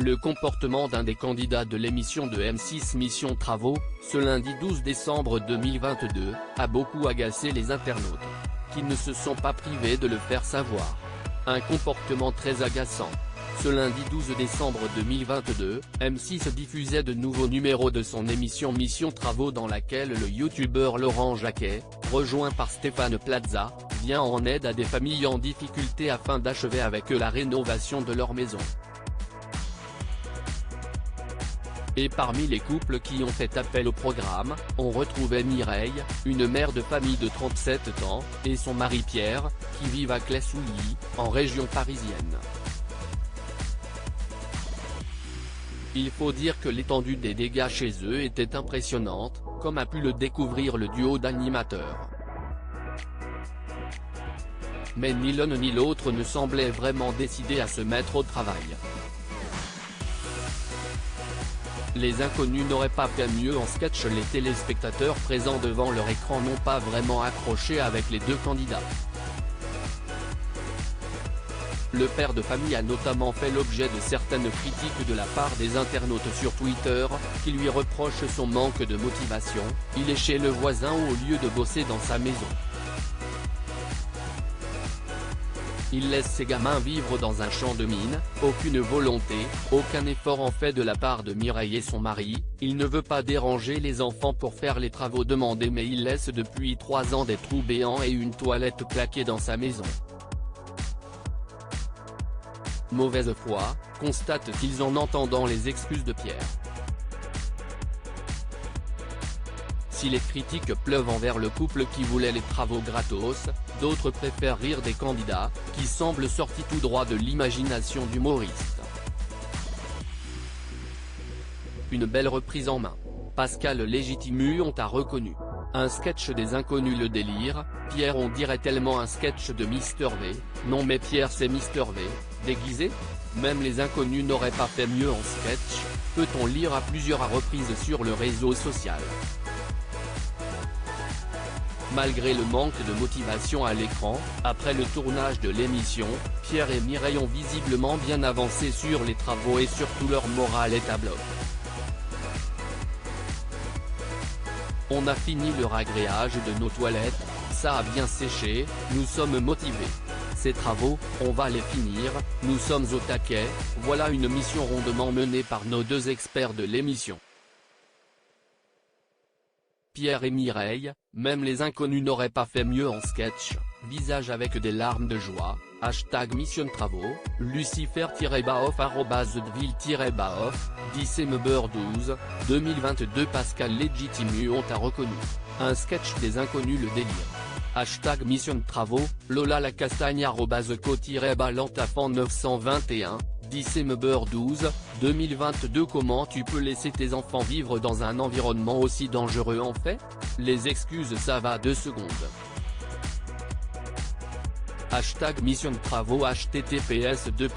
Le comportement d'un des candidats de l'émission de M6 Mission Travaux, ce lundi 12 décembre 2022, a beaucoup agacé les internautes, qui ne se sont pas privés de le faire savoir. Un comportement très agaçant. Ce lundi 12 décembre 2022, M6 diffusait de nouveaux numéros de son émission Mission Travaux dans laquelle le youtubeur Laurent Jacquet, rejoint par Stéphane Plaza, vient en aide à des familles en difficulté afin d'achever avec eux la rénovation de leur maison. Et parmi les couples qui ont fait appel au programme, on retrouvait Mireille, une mère de famille de 37 ans, et son mari Pierre, qui vivent à Claye-Souilly, en région parisienne. Il faut dire que l'étendue des dégâts chez eux était impressionnante, comme a pu le découvrir le duo d'animateurs. Mais ni l'un ni l'autre ne semblaient vraiment décidés à se mettre au travail. Les inconnus n'auraient pas fait mieux en sketch. Les téléspectateurs présents devant leur écran n'ont pas vraiment accroché avec les deux candidats. Le père de famille a notamment fait l'objet de certaines critiques de la part des internautes sur Twitter, qui lui reprochent son manque de motivation. Il est chez le voisin au lieu de bosser dans sa maison. Il laisse ses gamins vivre dans un champ de mine, aucune volonté, aucun effort en fait de la part de Mireille et son mari. Il ne veut pas déranger les enfants pour faire les travaux demandés, mais il laisse depuis 3 ans des trous béants et une toilette plaquée dans sa maison. Mauvaise foi, constate-t-il en entendant les excuses de Pierre. Si les critiques pleuvent envers le couple qui voulait les travaux gratos, d'autres préfèrent rire des candidats, qui semblent sortis tout droit de l'imagination d'humoristes. Une belle reprise en main. Pascal Légitimu a reconnu. Un sketch des inconnus. Le délire, Pierre on dirait tellement un sketch de Mister V, non mais Pierre c'est Mister V, déguisé? Même les inconnus n'auraient pas fait mieux en sketch, peut-on lire à plusieurs reprises sur le réseau social. Malgré le manque de motivation à l'écran, après le tournage de l'émission, Pierre et Mireille ont visiblement bien avancé sur les travaux et surtout leur morale est à bloc. On a fini le ragréage de nos toilettes, ça a bien séché, nous sommes motivés. Ces travaux, on va les finir, nous sommes au taquet, voilà une mission rondement menée par nos deux experts de l'émission. Pierre et Mireille, même les inconnus n'auraient pas fait mieux en sketch, visage avec des larmes de joie, #Mission Travaux, Lucifer-Baoff @Deville-Baoff, December12, 2022. Pascal Légitimu a reconnu. Un sketch des inconnus. Le délire. #Mission Travaux, Lola la Castagne @Co-Balantafan 921, December12, 2022. Comment tu peux laisser tes enfants vivre dans un environnement aussi dangereux en fait? Les excuses ça va 2 secondes. #Mission Travaux https://t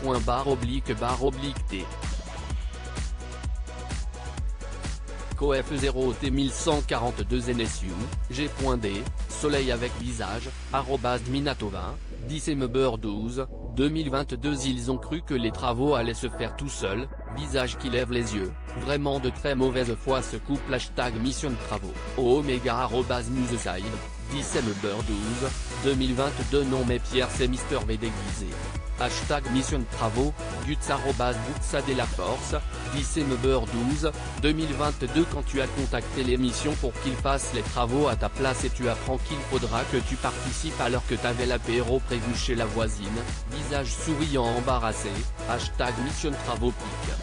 Coef 0T 1142 NSU, G.D, Soleil avec visage, @Dminatovin, December12, 2022. Ils ont cru que les travaux allaient se faire tout seuls, visage qui lève les yeux, vraiment de très mauvaise foi ce couple. #Mission Travaux, Omega @Museside, December12, 2022. Non mais Pierre c'est Mister V déguisé. #Mission Travaux, Guts @Boutsa de la Force, December12, 2022. Quand tu as contacté l'émission pour qu'ils fassent les travaux à ta place et tu apprends qu'il faudra que tu participes alors que t'avais l'apéro prévu chez la voisine, visage souriant embarrassé, #Mission Travaux pique.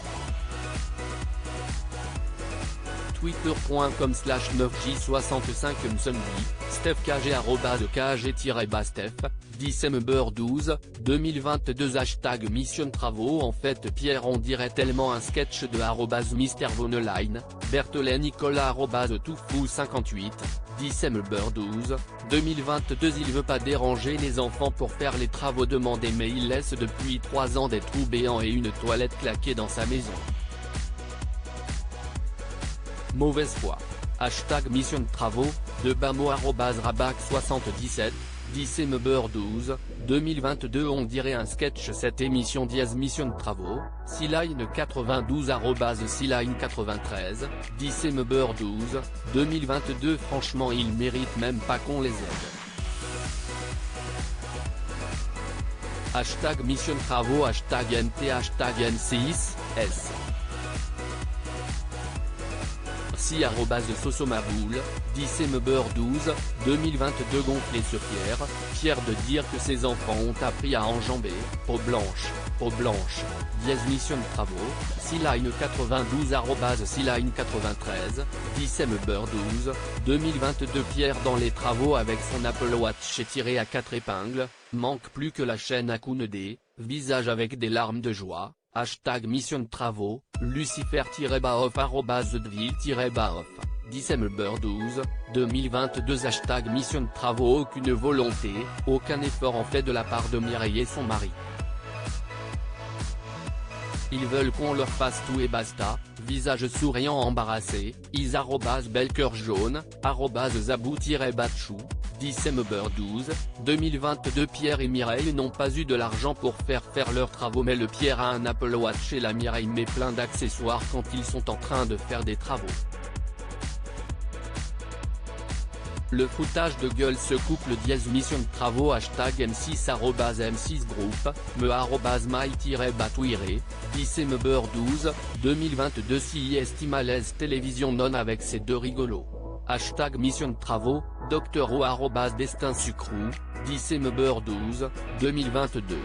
Twitter.com/9j65msundy, StephKG @KG-Bastef, December12, 2022. #Mission Travaux. En fait Pierre on dirait tellement un sketch de @MrVonline, Berthollet Nicolas @Toufou58, December12, 2022. Il veut pas déranger les enfants pour faire les travaux demandés mais il laisse depuis 3 ans des trous béants et une toilette claquée dans sa maison. Mauvaise foi. #Mission Travaux, de Bamo @Rabac77, 10 12, 2022. On dirait un sketch cette émission mission de travaux, Siline 92 Siline 93, 10 12, 2022. Franchement ils méritent même pas qu'on les aide. Hashtag mission de travaux, hashtag NT, hashtag N6, S. Si @sosomaboule, 10 12, 2022. Gonflé sur fier de dire que ses enfants ont appris à enjamber, peau blanche, mission de travaux, Siline 92 Siline 93, 10 12, 2022. Pierre dans les travaux avec son Apple Watch tiré à 4 épingles, manque plus que la chaîne à Kounedé, visage avec des larmes de joie. Hashtag mission de travaux, Lucifer-off @thedeville-off, 10 12, 2022. Hashtag mission de travaux. Aucune volonté, aucun effort en fait de la part de Mireille et son mari. Ils veulent qu'on leur fasse tout et basta, visage souriant embarrassé, is bel cœur jaune, @zabou-batchou, 10 12, 2022. Pierre et Mireille n'ont pas eu de l'argent pour faire leurs travaux, mais le Pierre a un Apple Watch et la Mireille met plein d'accessoires quand ils sont en train de faire des travaux. Le foutage de gueule ce couple mission de travaux. Hashtag M6 M6 Group, my-batouiré, 10 12, 2022. Si estimalaise télévision non avec ces deux rigolos. Hashtag mission de travaux, Dr O @destin sucrou, 10 12, 2022.